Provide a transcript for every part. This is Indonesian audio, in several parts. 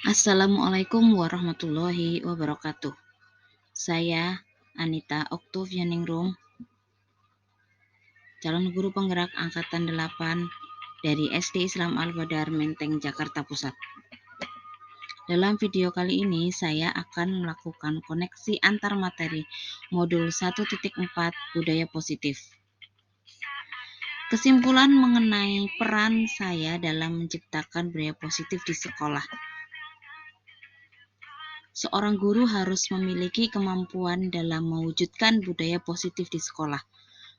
Assalamualaikum warahmatullahi wabarakatuh. Saya Anita Oktavianingrum, calon guru penggerak angkatan 8 dari SD Islam Al-Badar Menteng, Jakarta Pusat. Dalam video kali ini saya akan melakukan koneksi antar materi modul 1.4 Budaya Positif. Kesimpulan mengenai peran saya dalam menciptakan budaya positif di sekolah. Seorang guru harus memiliki kemampuan dalam mewujudkan budaya positif di sekolah.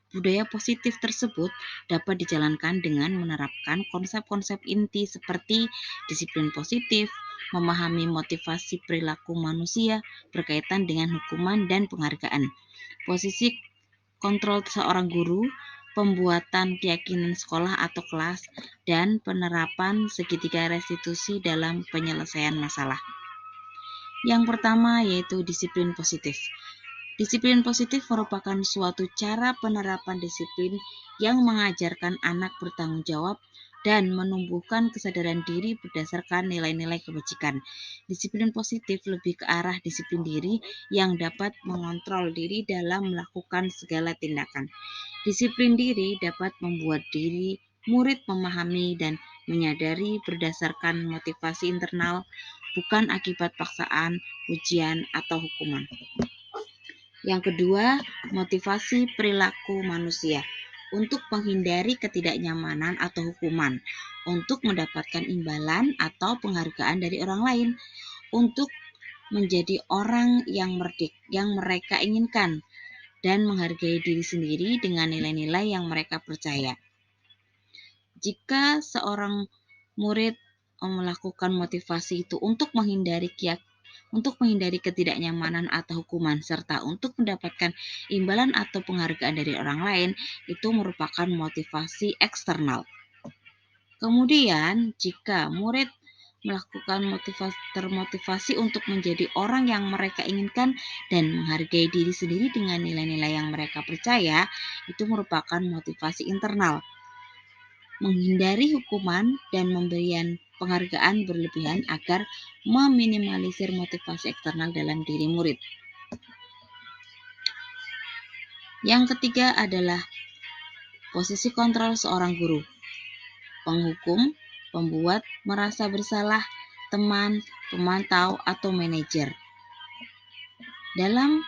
Budaya positif tersebut dapat dijalankan dengan menerapkan konsep-konsep inti seperti disiplin positif, memahami motivasi perilaku manusia berkaitan dengan hukuman dan penghargaan, posisi kontrol seorang guru, pembuatan keyakinan sekolah atau kelas, dan penerapan segitiga restitusi dalam penyelesaian masalah. Yang pertama yaitu disiplin positif. Disiplin positif merupakan suatu cara penerapan disiplin yang mengajarkan anak bertanggung jawab dan menumbuhkan kesadaran diri berdasarkan nilai-nilai kebajikan. Disiplin positif lebih ke arah disiplin diri yang dapat mengontrol diri dalam melakukan segala tindakan. Disiplin diri dapat membuat diri murid memahami dan menyadari berdasarkan motivasi internal, bukan akibat paksaan, ujian, atau hukuman. Yang kedua, motivasi perilaku manusia untuk menghindari ketidaknyamanan atau hukuman, untuk mendapatkan imbalan atau penghargaan dari orang lain, untuk menjadi orang yang mereka inginkan, dan menghargai diri sendiri dengan nilai-nilai yang mereka percaya. Jika seorang murid melakukan motivasi itu untuk menghindari ketidaknyamanan atau hukuman, serta untuk mendapatkan imbalan atau penghargaan dari orang lain, itu merupakan motivasi eksternal. Kemudian, jika murid melakukan termotivasi untuk menjadi orang yang mereka inginkan dan menghargai diri sendiri dengan nilai-nilai yang mereka percaya, itu merupakan motivasi internal. Menghindari hukuman dan pemberian penghargaan berlebihan agar meminimalisir motivasi eksternal dalam diri murid. Yang ketiga adalah posisi kontrol seorang guru, penghukum, pembuat merasa bersalah, teman, pemantau, atau manajer. Dalam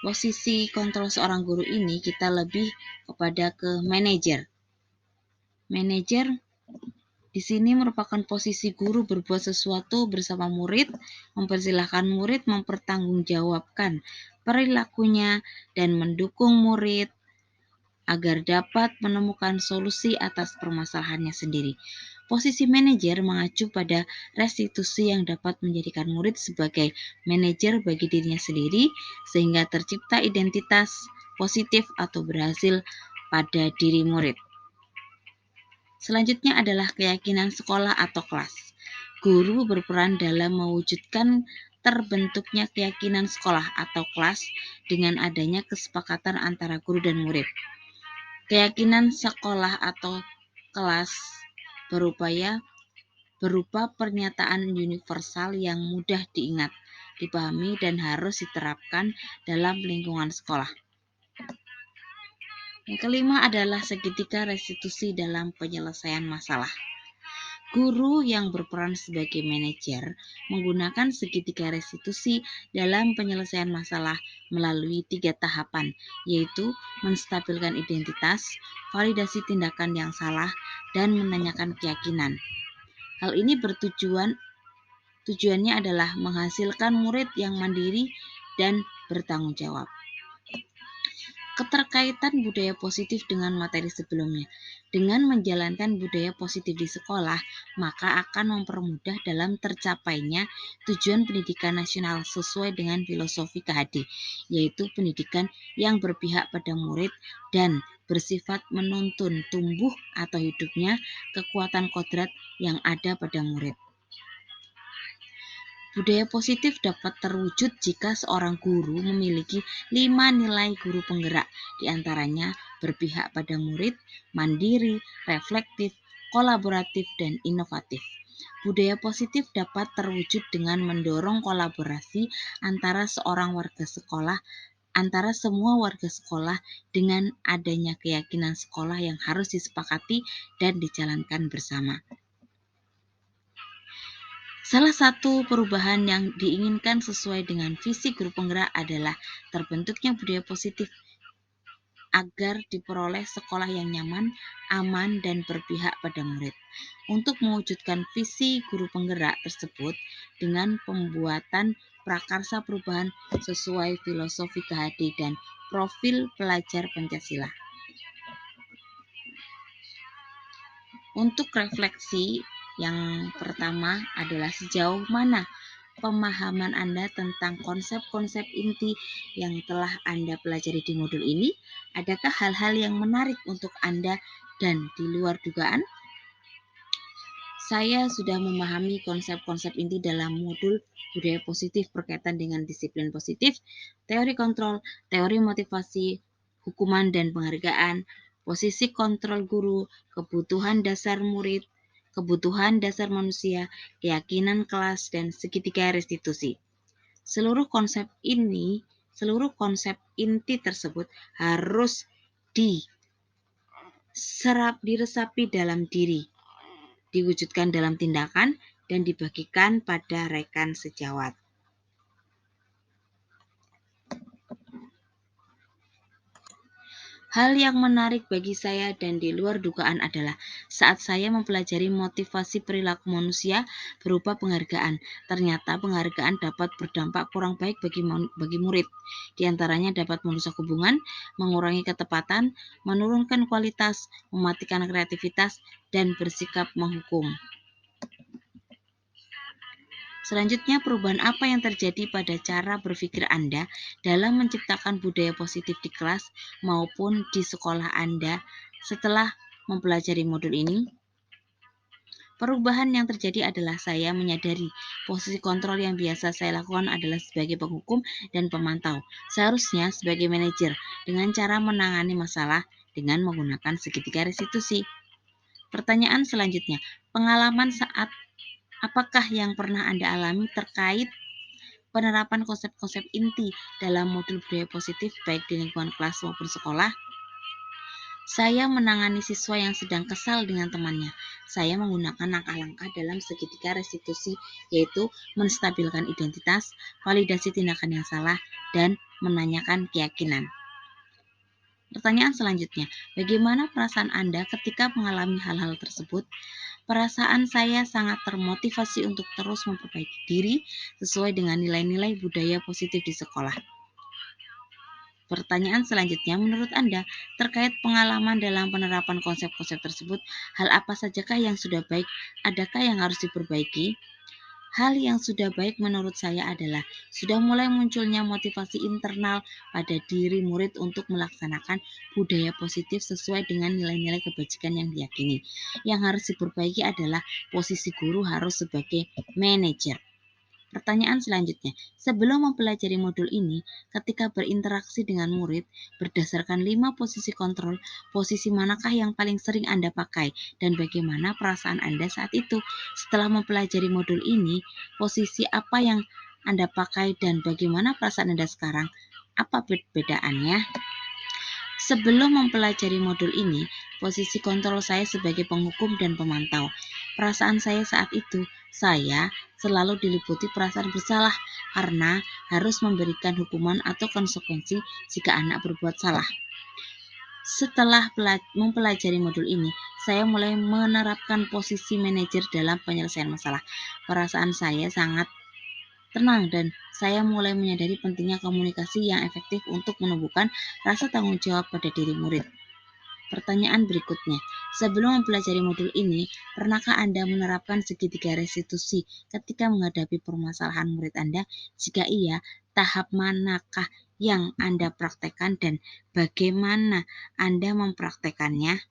posisi kontrol seorang guru ini kita lebih kepada ke manajer. Manajer di sini merupakan posisi guru berbuat sesuatu bersama murid, mempersilahkan murid mempertanggungjawabkan perilakunya dan mendukung murid agar dapat menemukan solusi atas permasalahannya sendiri. Posisi manajer mengacu pada restitusi yang dapat menjadikan murid sebagai manajer bagi dirinya sendiri sehingga tercipta identitas positif atau berhasil pada diri murid. Selanjutnya adalah keyakinan sekolah atau kelas. Guru berperan dalam mewujudkan terbentuknya keyakinan sekolah atau kelas dengan adanya kesepakatan antara guru dan murid. Keyakinan sekolah atau kelas berupa pernyataan universal yang mudah diingat, dipahami, dan harus diterapkan dalam lingkungan sekolah. Yang kelima adalah segitiga restitusi dalam penyelesaian masalah. Guru yang berperan sebagai manajer menggunakan segitiga restitusi dalam penyelesaian masalah melalui 3 tahapan, yaitu menstabilkan identitas, validasi tindakan yang salah, dan menanyakan keyakinan. Hal ini tujuannya adalah menghasilkan murid yang mandiri dan bertanggung jawab. Keterkaitan budaya positif dengan materi sebelumnya. Dengan menjalankan budaya positif di sekolah, maka akan mempermudah dalam tercapainya tujuan pendidikan nasional sesuai dengan filosofi KHD, yaitu pendidikan yang berpihak pada murid dan bersifat menuntun tumbuh atau hidupnya kekuatan kodrat yang ada pada murid. Budaya positif dapat terwujud jika seorang guru memiliki 5 nilai guru penggerak, diantaranya berpihak pada murid, mandiri, reflektif, kolaboratif, dan inovatif. Budaya positif dapat terwujud dengan mendorong kolaborasi antara semua warga sekolah dengan adanya keyakinan sekolah yang harus disepakati dan dijalankan bersama. Salah satu perubahan yang diinginkan sesuai dengan visi guru penggerak adalah terbentuknya budaya positif agar diperoleh sekolah yang nyaman, aman, dan berpihak pada murid. Untuk mewujudkan visi guru penggerak tersebut dengan pembuatan prakarsa perubahan sesuai filosofi KHD dan profil pelajar Pancasila. Untuk refleksi yang pertama adalah sejauh mana pemahaman Anda tentang konsep-konsep inti yang telah Anda pelajari di modul ini? Adakah hal-hal yang menarik untuk Anda dan di luar dugaan? Saya sudah memahami konsep-konsep inti dalam modul budaya positif berkaitan dengan disiplin positif, teori kontrol, teori motivasi, hukuman dan penghargaan, posisi kontrol guru, kebutuhan dasar murid, kebutuhan dasar manusia, keyakinan kelas, dan segitiga restitusi. Seluruh konsep inti tersebut harus diresapi dalam diri, diwujudkan dalam tindakan, dan dibagikan pada rekan sejawat. Hal yang menarik bagi saya dan di luar dugaan adalah saat saya mempelajari motivasi perilaku manusia berupa penghargaan. Ternyata penghargaan dapat berdampak kurang baik bagi murid. Di antaranya dapat merusak hubungan, mengurangi ketepatan, menurunkan kualitas, mematikan kreativitas, dan bersikap menghukum. Selanjutnya, perubahan apa yang terjadi pada cara berpikir Anda dalam menciptakan budaya positif di kelas maupun di sekolah Anda setelah mempelajari modul ini? Perubahan yang terjadi adalah saya menyadari posisi kontrol yang biasa saya lakukan adalah sebagai penghukum dan pemantau, seharusnya sebagai manajer, dengan cara menangani masalah dengan menggunakan segitiga restitusi. Pertanyaan selanjutnya, pengalaman saat apakah yang pernah Anda alami terkait penerapan konsep-konsep inti dalam modul budaya positif baik di lingkungan kelas maupun sekolah? Saya menangani siswa yang sedang kesal dengan temannya. Saya menggunakan langkah-langkah dalam segitiga restitusi, yaitu menstabilkan identitas, validasi tindakan yang salah, dan menanyakan keyakinan. Pertanyaan selanjutnya, bagaimana perasaan Anda ketika mengalami hal-hal tersebut? Perasaan saya sangat termotivasi untuk terus memperbaiki diri sesuai dengan nilai-nilai budaya positif di sekolah. Pertanyaan selanjutnya, menurut Anda, terkait pengalaman dalam penerapan konsep-konsep tersebut, hal apa sajakah yang sudah baik? Adakah yang harus diperbaiki? Hal yang sudah baik menurut saya adalah sudah mulai munculnya motivasi internal pada diri murid untuk melaksanakan budaya positif sesuai dengan nilai-nilai kebajikan yang diyakini. Yang harus diperbaiki adalah posisi guru harus sebagai manajer. Pertanyaan selanjutnya, sebelum mempelajari modul ini, ketika berinteraksi dengan murid, berdasarkan 5 posisi kontrol, posisi manakah yang paling sering Anda pakai dan bagaimana perasaan Anda saat itu? Setelah mempelajari modul ini, posisi apa yang Anda pakai dan bagaimana perasaan Anda sekarang? Apa perbedaannya? Sebelum mempelajari modul ini, posisi kontrol saya sebagai penghukum dan pemantau. Perasaan saya saat itu, saya selalu diliputi perasaan bersalah karena harus memberikan hukuman atau konsekuensi jika anak berbuat salah. Setelah mempelajari modul ini, saya mulai menerapkan posisi manajer dalam penyelesaian masalah. Perasaan saya sangat tenang dan saya mulai menyadari pentingnya komunikasi yang efektif untuk menumbuhkan rasa tanggung jawab pada diri murid. Pertanyaan berikutnya, sebelum mempelajari modul ini, pernahkah Anda menerapkan segitiga restitusi ketika menghadapi permasalahan murid Anda? Jika iya, tahap manakah yang Anda praktekkan dan bagaimana Anda mempraktekannya?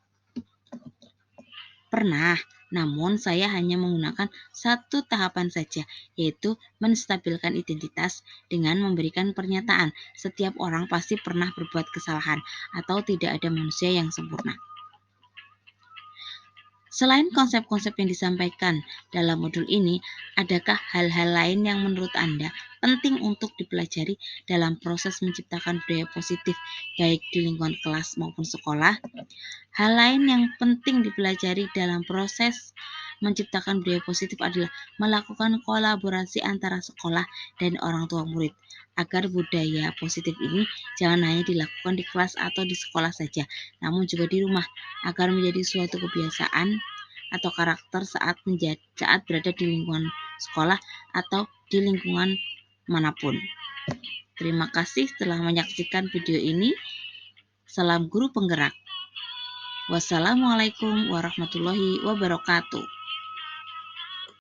Pernah, namun saya hanya menggunakan satu tahapan saja, yaitu menstabilkan identitas dengan memberikan pernyataan setiap orang pasti pernah berbuat kesalahan atau tidak ada manusia yang sempurna. Selain konsep-konsep yang disampaikan dalam modul ini, adakah hal-hal lain yang menurut Anda penting untuk dipelajari dalam proses menciptakan budaya positif, baik di lingkungan kelas maupun sekolah? Hal lain yang penting dipelajari dalam proses menciptakan budaya positif adalah melakukan kolaborasi antara sekolah dan orang tua murid, agar budaya positif ini jangan hanya dilakukan di kelas atau di sekolah saja, namun juga di rumah, agar menjadi suatu kebiasaan atau karakter saat berada di lingkungan sekolah atau di lingkungan manapun. Terima kasih telah menyaksikan video ini. Salam guru penggerak. Wassalamualaikum warahmatullahi wabarakatuh.